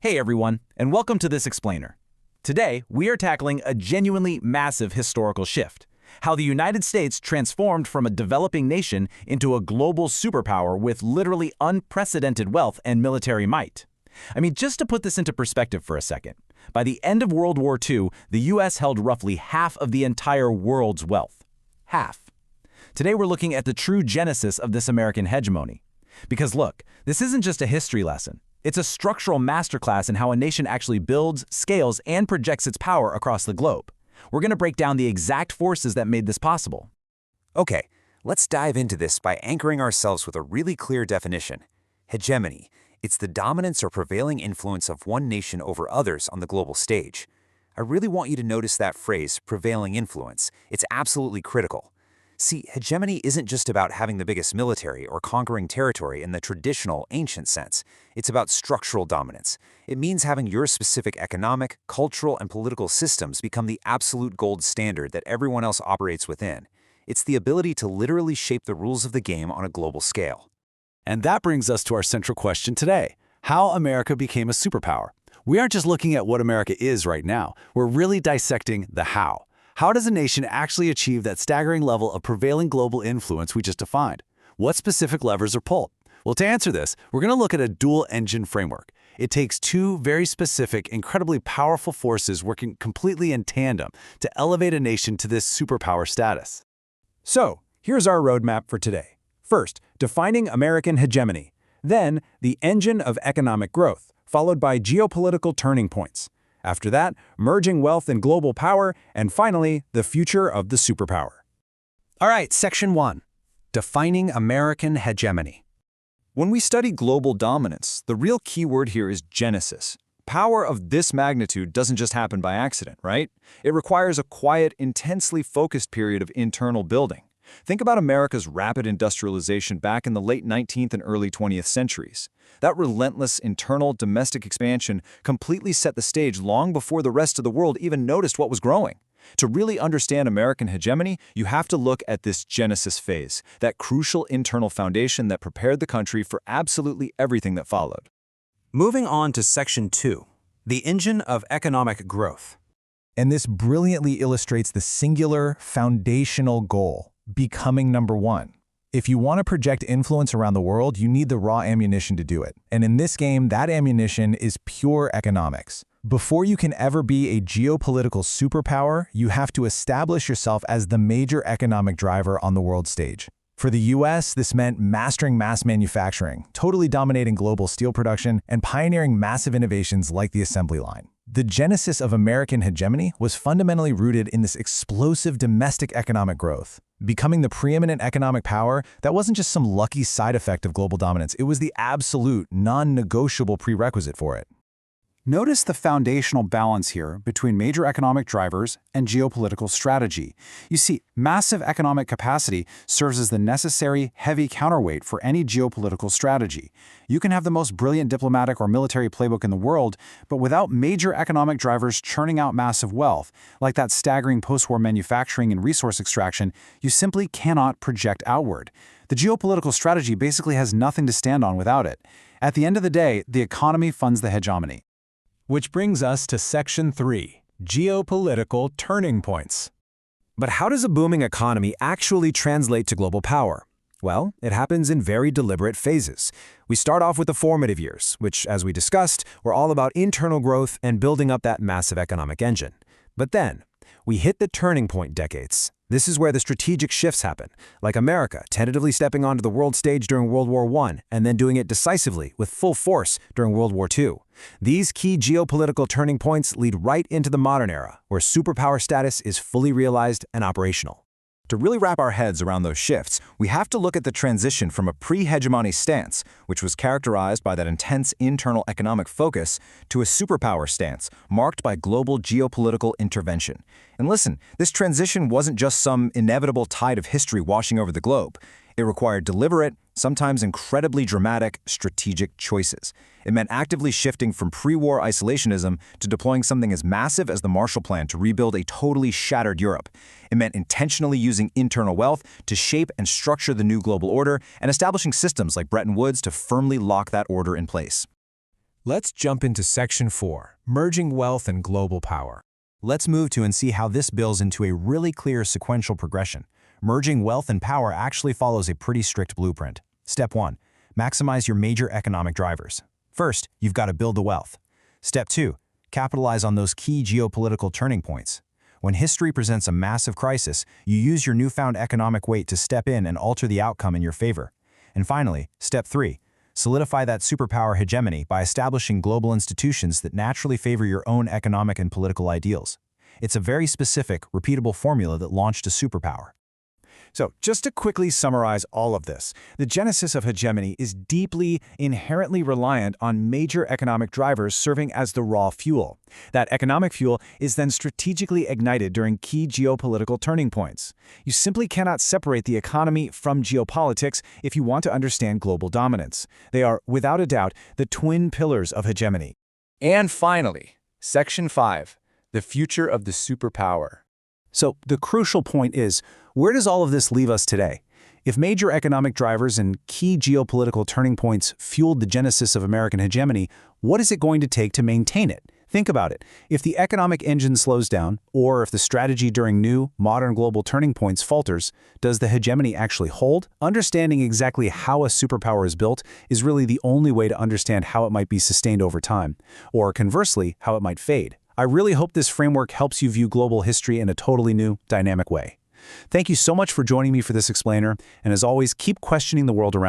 Hey everyone, and welcome to this explainer. Today, we are tackling a genuinely massive historical shift, how the United States transformed from a developing nation into a global superpower with literally unprecedented wealth and military might. Just to put this into perspective for a second, by the end of World War II, the US held roughly half of the entire world's wealth. Half. Today we're looking at the true genesis of this American hegemony. Because look, this isn't just a history lesson. It's a structural masterclass in how a nation actually builds, scales, and projects its power across the globe. We're going to break down the exact forces that made this possible. Okay, let's dive into this by anchoring ourselves with a really clear definition. Hegemony. It's the dominance or prevailing influence of one nation over others on the global stage. I really want you to notice that phrase, prevailing influence. It's absolutely critical. See, hegemony isn't just about having the biggest military or conquering territory in the traditional, ancient sense. It's about structural dominance. It means having your specific economic, cultural, and political systems become the absolute gold standard that everyone else operates within. It's the ability to literally shape the rules of the game on a global scale. And that brings us to our central question today: how America became a superpower. We aren't just looking at what America is right now. We're really dissecting the how. How does a nation actually achieve that staggering level of prevailing global influence we just defined? What specific levers are pulled? Well, to answer this, we're going to look at a dual-engine framework. It takes two very specific, incredibly powerful forces working completely in tandem to elevate a nation to this superpower status. So, here's our roadmap for today. First, defining American hegemony. Then, the engine of economic growth, followed by geopolitical turning points. After that, merging wealth and global power, and finally, the future of the superpower. All right, Section 1. Defining American hegemony. When we study global dominance, the real key word here is genesis. Power of this magnitude doesn't just happen by accident, right? It requires a quiet, intensely focused period of internal building. Think about America's rapid industrialization back in the late 19th and early 20th centuries. That relentless internal domestic expansion completely set the stage long before the rest of the world even noticed what was growing. To really understand American hegemony, you have to look at this genesis phase, that crucial internal foundation that prepared the country for absolutely everything that followed. Moving on to Section 2. The engine of economic growth. And this brilliantly illustrates the singular, foundational goal: becoming number one. If you want to project influence around the world, you need the raw ammunition to do it. And in this game, that ammunition is pure economics. Before you can ever be a geopolitical superpower, you have to establish yourself as the major economic driver on the world stage. For the US, this meant mastering mass manufacturing, totally dominating global steel production, and pioneering massive innovations like the assembly line. The genesis of American hegemony was fundamentally rooted in this explosive domestic economic growth. Becoming the preeminent economic power, that wasn't just some lucky side effect of global dominance, it was the absolute, non-negotiable prerequisite for it. Notice the foundational balance here between major economic drivers and geopolitical strategy. You see, massive economic capacity serves as the necessary, heavy counterweight for any geopolitical strategy. You can have the most brilliant diplomatic or military playbook in the world, but without major economic drivers churning out massive wealth, like that staggering post-war manufacturing and resource extraction, you simply cannot project outward. The geopolitical strategy basically has nothing to stand on without it. At the end of the day, the economy funds the hegemony. Which brings us to Section 3, geopolitical turning points. But how does a booming economy actually translate to global power? Well, it happens in very deliberate phases. We start off with the formative years, which, as we discussed, were all about internal growth and building up that massive economic engine. But then, we hit the turning point decades. This is where the strategic shifts happen, like America tentatively stepping onto the world stage during World War I and then doing it decisively with full force during World War II. These key geopolitical turning points lead right into the modern era, where superpower status is fully realized and operational. To really wrap our heads around those shifts, we have to look at the transition from a pre-hegemony stance, which was characterized by that intense internal economic focus, to a superpower stance, marked by global geopolitical intervention. And listen, this transition wasn't just some inevitable tide of history washing over the globe. It required deliberate, sometimes incredibly dramatic, strategic choices. It meant actively shifting from pre-war isolationism to deploying something as massive as the Marshall Plan to rebuild a totally shattered Europe. It meant intentionally using internal wealth to shape and structure the new global order and establishing systems like Bretton Woods to firmly lock that order in place. Let's jump into Section 4, Merging Wealth and Global Power. Let's move to and see how this builds into a really clear sequential progression. Merging wealth and power actually follows a pretty strict blueprint. Step 1. Maximize your major economic drivers. First, you've got to build the wealth. Step 2. Capitalize on those key geopolitical turning points. When history presents a massive crisis, you use your newfound economic weight to step in and alter the outcome in your favor. And finally, Step 3. Solidify that superpower hegemony by establishing global institutions that naturally favor your own economic and political ideals. It's a very specific, repeatable formula that launched a superpower. So, just to quickly summarize all of this, the genesis of hegemony is deeply, inherently reliant on major economic drivers serving as the raw fuel. That economic fuel is then strategically ignited during key geopolitical turning points. You simply cannot separate the economy from geopolitics if you want to understand global dominance. They are, without a doubt, the twin pillars of hegemony. And finally, Section 5, the future of the superpower. So the crucial point is, where does all of this leave us today? If major economic drivers and key geopolitical turning points fueled the genesis of American hegemony, what is it going to take to maintain it? Think about it. If the economic engine slows down, or if the strategy during new, modern global turning points falters, does the hegemony actually hold? Understanding exactly how a superpower is built is really the only way to understand how it might be sustained over time, or conversely, how it might fade. I really hope this framework helps you view global history in a totally new, dynamic way. Thank you so much for joining me for this explainer, and as always, keep questioning the world around you.